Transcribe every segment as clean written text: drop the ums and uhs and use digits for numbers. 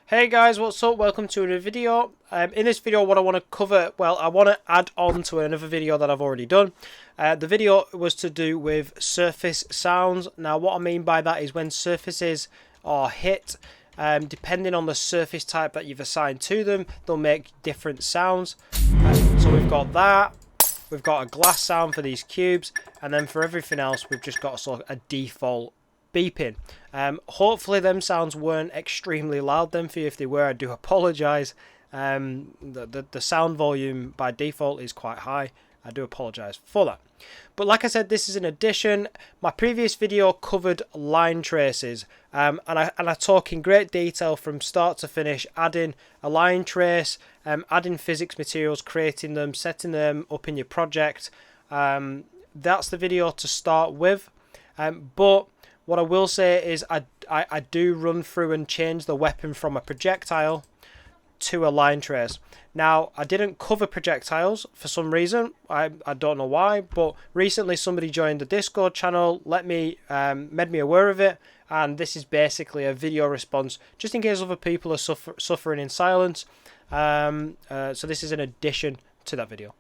Hey guys, what's up? Welcome to another video. In this video, what I want to cover, well, I want to add on to another video that I've already done. The video was to do with surface sounds. Now, what I mean by that is when surfaces are hit, depending on the surface type that you've assigned to them, they'll make different sounds. So we've got that. We've got a glass sound for these cubes, and then for everything else, we've just got a default beeping. Hopefully them sounds weren't extremely loud then for you. If they were, I do apologise. The sound volume by default is quite high. I do apologise for that. But like I said, this is an addition. My previous video covered line traces, and I talk in great detail from start to finish, adding a line trace, adding physics materials, creating them, setting them up in your project. That's the video to start with. But what I will say is I do run through and change the weapon from a projectile to a line trace. Now, I didn't cover projectiles for some reason. I don't know why, but recently somebody joined the Discord channel, made me aware of it, and this is basically a video response, just in case other people are suffering in silence. So this is an addition to that video.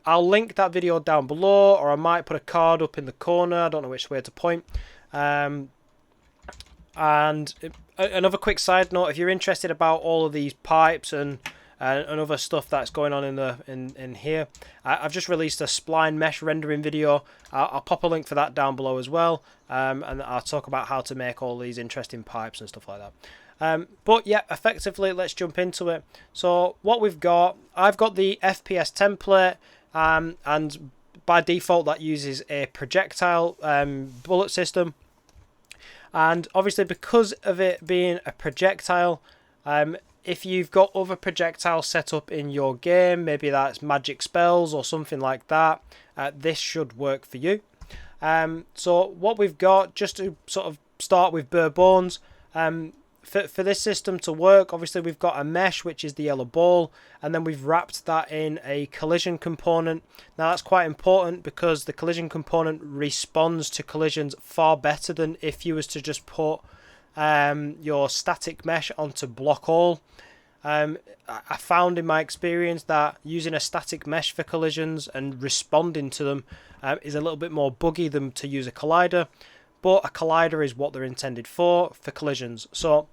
I'll link that video down below, or I might put a card up in the corner. I don't know which way to point. And another quick side note: if you're interested about all of these pipes and other stuff that's going on in here, I've just released a spline mesh rendering video. I'll pop a link for that down below as well, and I'll talk about how to make all these interesting pipes and stuff like that. But yeah, effectively, let's jump into it. So what we've got, I've got the FPS template, and by default that uses a projectile bullet system. And obviously, because of it being a projectile, if you've got other projectiles set up in your game, maybe that's magic spells or something like that, this should work for you. So what we've got, just to sort of start with bare bones, for this system to work, obviously we've got a mesh, which is the yellow ball, and then we've wrapped that in a collision component. Now that's quite important because the collision component responds to collisions far better than if you was to just put your static mesh onto block all. I found in my experience that using a static mesh for collisions and responding to them is a little bit more buggy than to use a collider. But a collider is what they're intended for collisions. So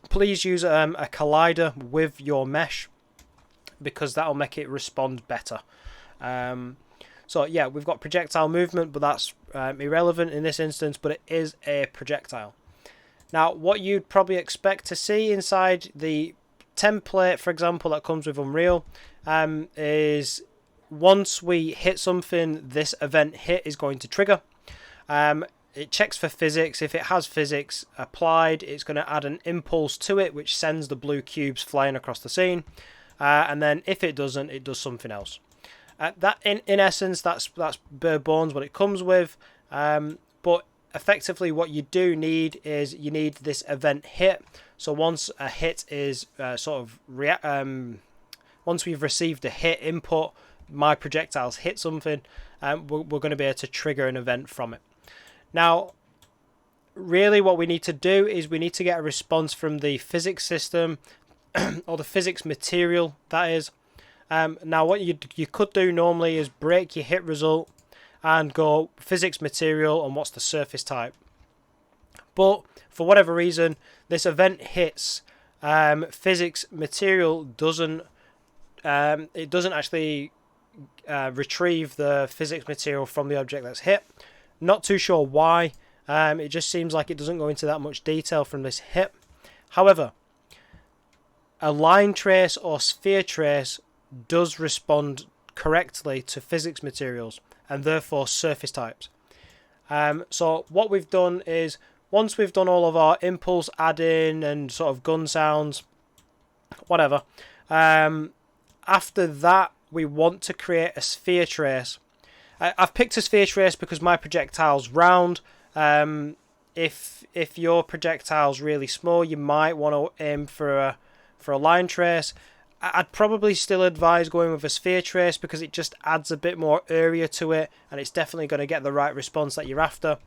please use a collider with your mesh, because that'll make it respond better. So yeah, we've got projectile movement, but that's irrelevant in this instance, but it is a projectile. Now, what you'd probably expect to see inside the template, for example, that comes with Unreal, is once we hit something, this event hit is going to trigger. It checks for physics. If it has physics applied, it's going to add an impulse to it, which sends the blue cubes flying across the scene. And then if it doesn't, it does something else. That in essence, that's bare bones what it comes with. But effectively, what you do need is you need this event hit. So once a hit is once we've received a hit input, my projectiles hit something, we're going to be able to trigger an event from it. Now, really what we need to do is we need to get a response from the physics system, or the physics material, that is. Now, what you could do normally is break your hit result and go physics material and what's the surface type. But for whatever reason, this event hits, physics material doesn't actually retrieve the physics material from the object that's hit. Not too sure why. It just seems like it doesn't go into that much detail from this hit. However, a line trace or sphere trace does respond correctly to physics materials and therefore surface types. So what we've done is, once we've done all of our impulse add-in and sort of gun sounds, whatever, after that we want to create a sphere trace. I've picked a sphere trace because my projectile's round. If your projectile's really small, you might want to aim for a line trace. I'd probably still advise going with a sphere trace because it just adds a bit more area to it, and it's definitely going to get the right response that you're after.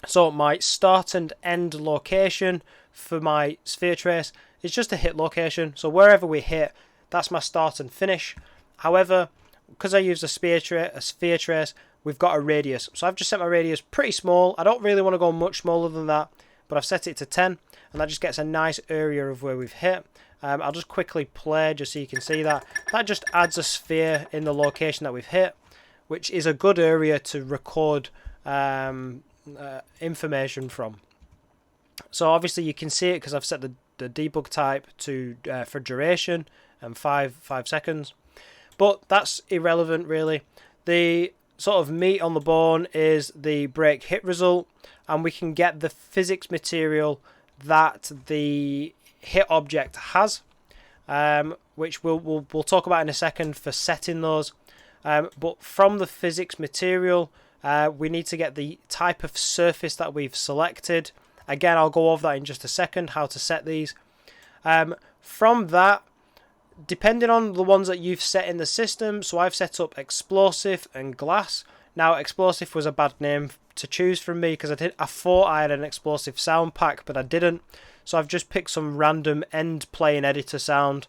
So my start and end location for my sphere trace is just a hit location. So wherever we hit, that's my start and finish. However, because I use a sphere trace, we've got a radius. So I've just set my radius pretty small. I don't really want to go much smaller than that, but I've set it to 10, and that just gets a nice area of where we've hit. I'll just quickly play just so you can see that. That just adds a sphere in the location that we've hit, which is a good area to record information from. So obviously you can see it because I've set the debug type to for duration and 5 seconds, but that's irrelevant really. The sort of meat on the bone is the break hit result, and we can get the physics material that the hit object has, which we'll talk about in a second for setting those. But from the physics material, we need to get the type of surface that we've selected. Again, I'll go over that in just a second, how to set these. From that, depending on the ones that you've set in the system, so I've set up explosive and glass. Now, explosive was a bad name to choose from me because I thought I had an explosive sound pack, but I didn't. So I've just picked some random end playing editor sound.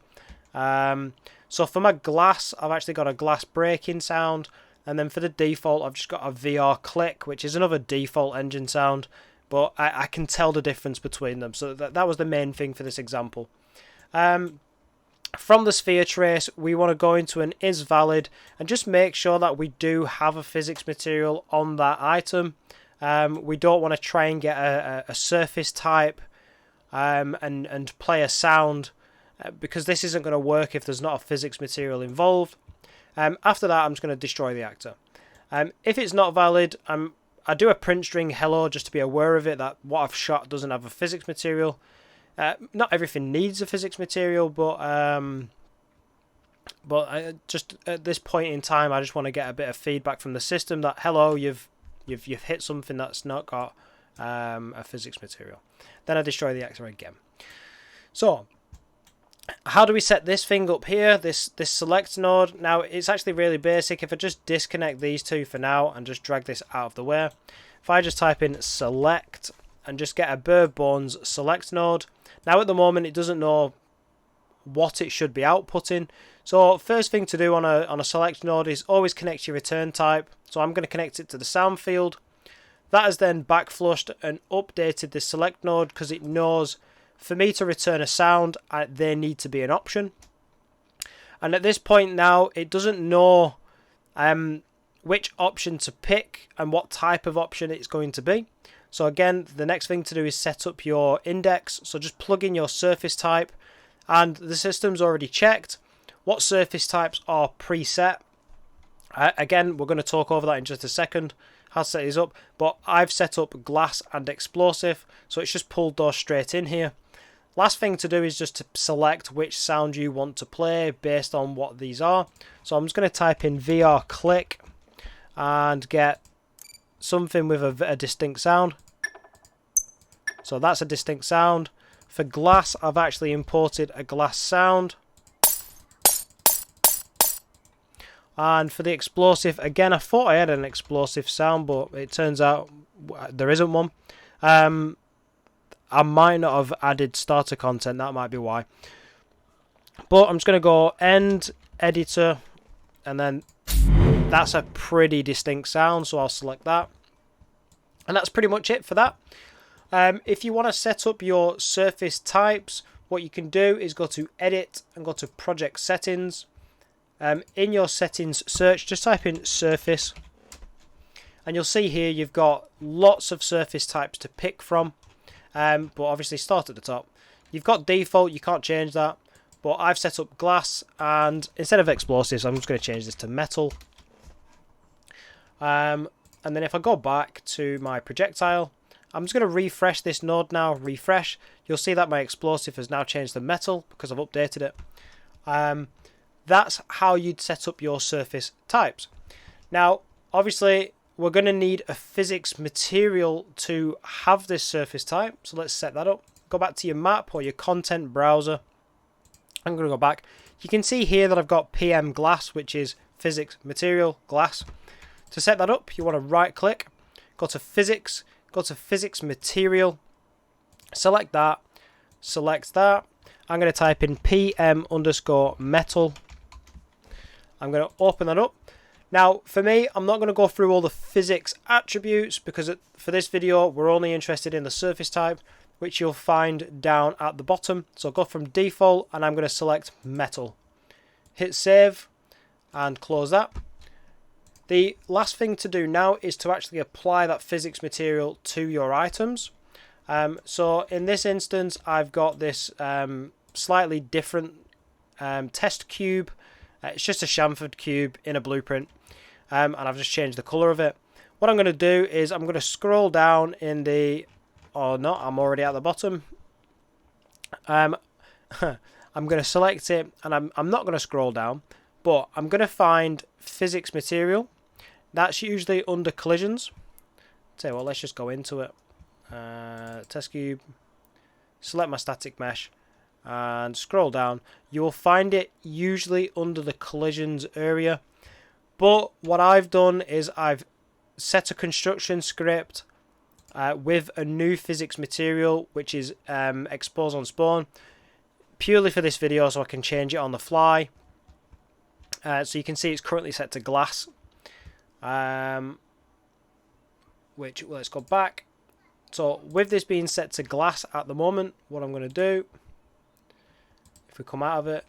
So for my glass, I've actually got a glass breaking sound. And then for the default, I've just got a VR click, which is another default engine sound. But I can tell the difference between them. So that was the main thing for this example. From the sphere trace, we want to go into an is valid and just make sure that we do have a physics material on that item. We don't want to try and get a surface type and play a sound because this isn't going to work if there's not a physics material involved. After that, I'm just going to destroy the actor. If it's not valid, I do a print string hello just to be aware of it, that what I've shot doesn't have a physics material. Not everything needs a physics material, but I just at this point in time, I just want to get a bit of feedback from the system that hello, you've hit something that's not got a physics material. Then I destroy the actor again. So how do we set this thing up here? This select node. Now it's actually really basic. If I just disconnect these two for now and just drag this out of the way, if I just type in select and just get a bare bones select node. Now at the moment it doesn't know what it should be outputting. So first thing to do on a select node is always connect your return type. So I'm going to connect it to the sound field. That has then backflushed and updated the select node because it knows for me to return a sound, there need to be an option. And at this point now, it doesn't know which option to pick and what type of option it's going to be. So again, the next thing to do is set up your index. So just plug in your surface type, and the system's already checked what surface types are preset. Again, we're going to talk over that in just a second, how to set these up. But I've set up glass and explosive, so it's just pulled those straight in here. Last thing to do is just to select which sound you want to play based on what these are. So I'm just going to type in VR click and get something with a distinct sound. So that's a distinct sound. For glass, I've actually imported a glass sound. And for the explosive, again, I thought I had an explosive sound, but it turns out there isn't one. I might not have added starter content, that might be why. But I'm just going to go end editor, and then that's a pretty distinct sound, so I'll select that. And that's pretty much it for that. If you want to set up your surface types, what you can do is go to edit and go to project settings. In your settings search, just type in surface, and you'll see here you've got lots of surface types to pick from. But obviously start at the top. You've got default, you can't change that, but I've set up glass, and instead of explosives I'm just going to change this to metal. And then if I go back to my projectile, I'm just going to refresh this node now, refresh. You'll see that my explosive has now changed to metal because I've updated it. That's how you'd set up your surface types. Now obviously we're going to need a physics material to have this surface type. So let's set that up. Go back to your map or your content browser. I'm going to go back. You can see here that I've got PM glass, which is physics material glass. To set that up, you want to right click, go to physics, go to physics material, select that, select that. I'm going to type in PM_metal. I'm going to open that up. Now, for me, I'm not going to go through all the physics attributes because for this video, we're only interested in the surface type, which you'll find down at the bottom. So go from default and I'm going to select metal. Hit save and close that. The last thing to do now is to actually apply that physics material to your items. So in this instance, I've got this slightly different test cube. It's just a chamfered cube in a blueprint, and I've just changed the color of it. What I'm going to do is I'm going to scroll down in the, or not, I'm already at the bottom. I'm going to select it, and I'm not going to scroll down, but I'm going to find physics material. That's usually under collisions. Tell you what, let's just go into it. Test cube, select my static mesh, and scroll down. You will find it usually under the collisions area. But what I've done is I've set a construction script with a new physics material, which is expose on spawn, purely for this video, so I can change it on the fly. So you can see it's currently set to glass. Which, let's go back. So with this being set to glass at the moment, what I'm going to do, if we come out of it,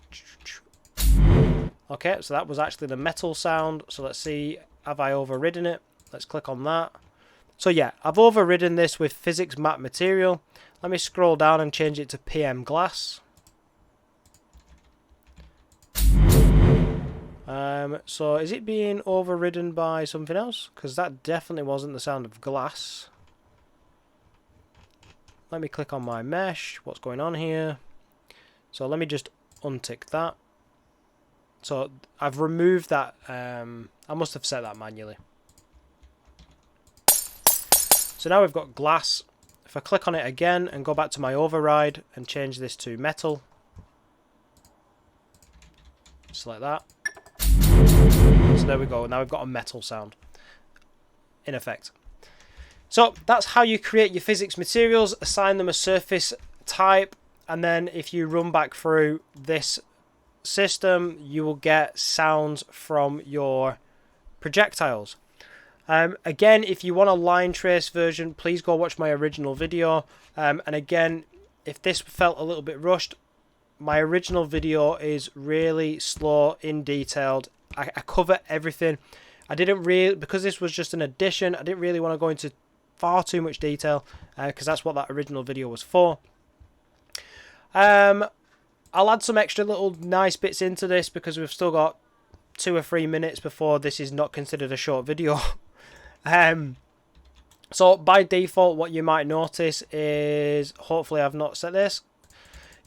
okay, so that was actually the metal sound. So let's see, have I overridden it? Let's click on that. So yeah, I've overridden this with physics map material. Let me scroll down and change it to PM glass. So is it being overridden by something else? Because that definitely wasn't the sound of glass. Let me click on my mesh. What's going on here? So let me just untick that. So I've removed that. I must have set that manually. So now we've got glass. If I click on it again and go back to my override and change this to metal. Select that. So there we go. Now we've got a metal sound in effect. So that's how you create your physics materials, assign them a surface type, and then if you run back through this system, you will get sounds from your projectiles. Again, if you want a line trace version, please go watch my original video. And again, if this felt a little bit rushed, my original video is really slow, in detailed. I cover everything. I didn't really, because this was just an addition, I didn't really want to go into far too much detail because that's what that original video was for. I'll add some extra little nice bits into this because we've still got 2 or 3 minutes before this is not considered a short video. So by default, what you might notice is, hopefully I've not set this,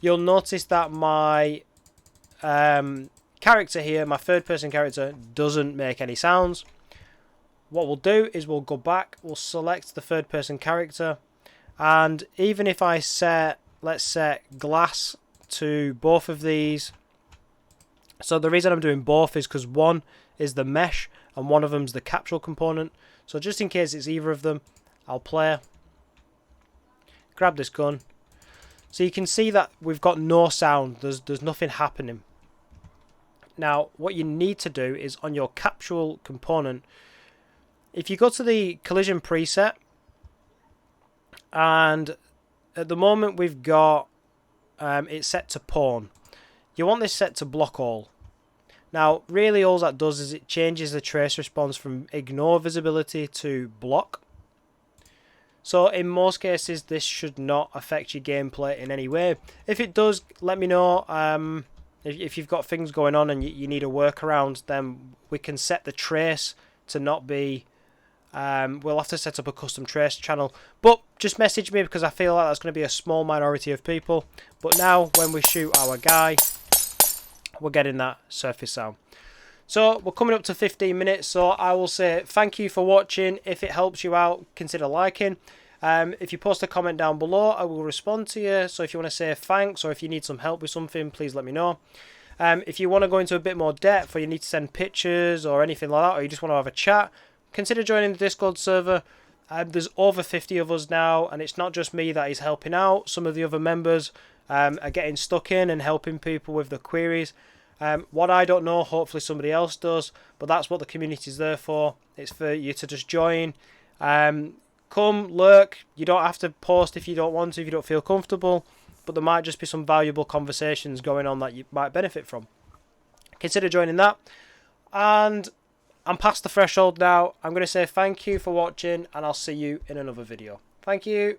you'll notice that my character here, my third person character, doesn't make any sounds. What we'll do is we'll go back, we'll select the third person character, and even if I set, let's set glass to both of these. So the reason I'm doing both is because one is the mesh and one of them's the capsule component. So just in case it's either of them, I'll play, grab this gun. So you can see that we've got no sound, there's nothing happening. Now what you need to do is on your capsule component, if you go to the collision preset, and at the moment we've got it set to pawn. You want this set to block all. Now really all that does is it changes the trace response from ignore visibility to block. So in most cases this should not affect your gameplay in any way. If it does, let me know. If you've got things going on and you need a workaround, then we can set the trace to not be, we'll have to set up a custom trace channel, but just message me because I feel like that's going to be a small minority of people. But now when we shoot our guy, we're getting that surface sound. So we're coming up to 15 minutes, so I will say thank you for watching. If it helps you out, consider liking. If you post a comment down below, I will respond to you. So if you want to say thanks, or if you need some help with something, please let me know. If you want to go into a bit more depth, or you need to send pictures or anything like that, or you just want to have a chat, consider joining the Discord server. There's over 50 of us now, and it's not just me that is helping out. Some of the other members are getting stuck in and helping people with the queries. What I don't know, hopefully somebody else does, but that's what the community is there for. It's for you to just join. Come, lurk. You don't have to post if you don't want to, if you don't feel comfortable, but there might just be some valuable conversations going on that you might benefit from. Consider joining that. And I'm past the threshold now. I'm going to say thank you for watching, and I'll see you in another video. Thank you.